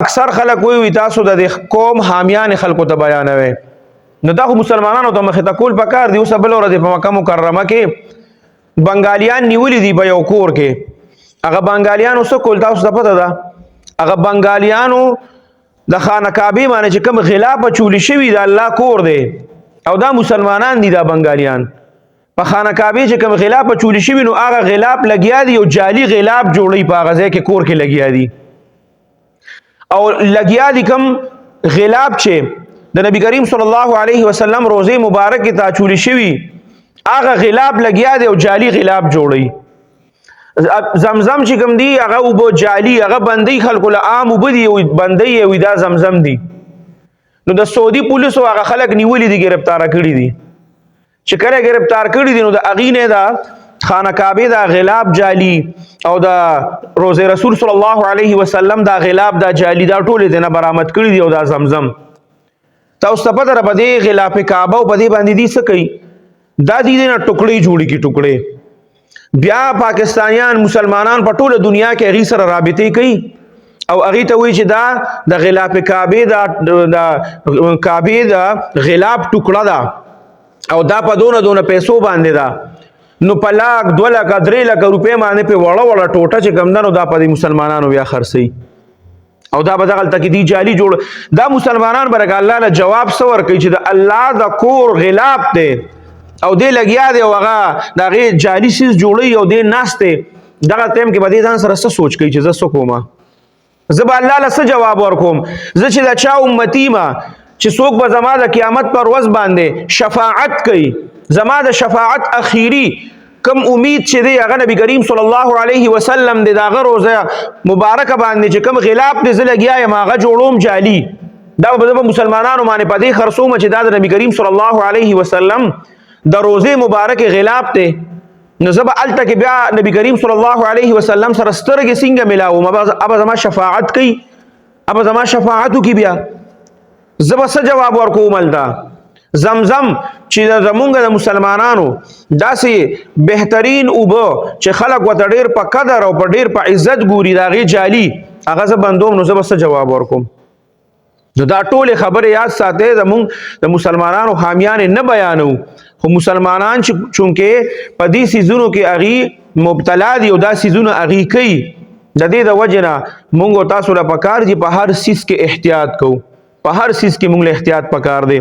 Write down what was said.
اکثر خلک وي تاسو د قوم حامیان خلکو ته بیانوي نو دا خو مسلمانانو ته مخې ته کول پکار دي. اوس بل ورځ په مکه مکرمه کې بنګالیان نیولي دي په یو کور کې. هغه بنګالیانو څه کول تاسو ته پته ده؟ هغه بنګالیانو د خانه کعبه باندې چې کوم غلاف چولی شوی د الله کور دی او دا مسلمانان دي. دا بنګالیان په خانه کعبه چې کوم غلاف چولی شوی نو هغه غلاف لګیا دي او جعلی غلاف جوړی په غزه کې کور کې لګیا دي او لګیا دي کوم غلاف چې د نبی کریم صلی الله علیه وسلم روزه مبارک کې تا چولی شوی هغه غلاف لګیا دی او جعلی غلاف جوړی. زمزم چې کوم دی هغه وبو جعلی هغه بندي خلکو له عام وبدي او بندي وي دا زمزم دی. نو د سعودي پولیسو هغه خلک نیولې دي گرفتار کړي دي. چې کله گرفتار کړي دي نو د اغینه دا خانه کعبه دا غلاف جعلی او دا روزه رسول صلی الله علیه وسلم دا غلاف دا جعلی دا ټول دې نه برآمد کړي دي او دا زمزم تاسو ته پته را پدې غلاف کعبه او پدې باندې دي څه کوي دا دې نه ټوکړي جوړي کی ټوکړي. بیا پاکستانیان مسلمانان په ټوله دنیا کې هغه سره رابطې کوي او هغه ته وایي چې دا د غلاف کعبه دا کعبه دا غلاف ټوکړه ده او دا په دونه پیسو باندې ده نو په لاک 2 لک 3 لک روپے باندې په وړه ټوټه چې کم دنو دا په مسلمانانو بیا خرڅي او دا بدغل تک دی جعلی جوړ. دا مسلمانان برګ الله له جواب سور کوي چې د الله د کور غلاف ته او دې لګیا دی او هغه دا غي جعلی سیس جوړي او دې ناشته دغه ټیم کې بدی ځان سره څه سوچ کوي چې زه کومه زب الله له څه جواب ورکوم زه چې دا چا امتی ما چې څوک به زما د قیامت پر ورځ باندې شفاعت کوي زما د شفاعت اخیری کم امید چې دی هغه نبی کریم صلی الله علیه وسلم د داغه روزه مبارک باندې چې کم غلاف دې زلګیا یم هغه جوړوم جعلی دا به مسلمانانو باندې پدې خرصوم چې دا د نبی کریم صلی الله علیه وسلم د روزه مبارک غلاف ته نو زب الته کې بیا نبی کریم صلی الله علیه وسلم سره سترګې څنګه ملاو ابا زما شفاعت کوي ابا زما شفاعتو کې بیا زب څه جواب ورکوم الدا زمزم چې زمونږ د مسلمانانو داسې بهترین اوبه چې خلک وته ډیر په قدر او په ډیر په عزت ګوري دا غي جعلی هغه ز بندوم نو زب څه جواب ورکوم. نو دا ټول خبره یاد ساته زمونږ د مسلمانانو حامیان نه بیانو خو مسلمانان چې چونکه په دې سيزونو کې اغي مبتلا دي او دا سيزونه اغي کوي د دې د وجنه مونږ تاسو را پکار دي په هر سیس کې احتیاط کو په هر سیس کې مونږ له احتیاط پکار دي.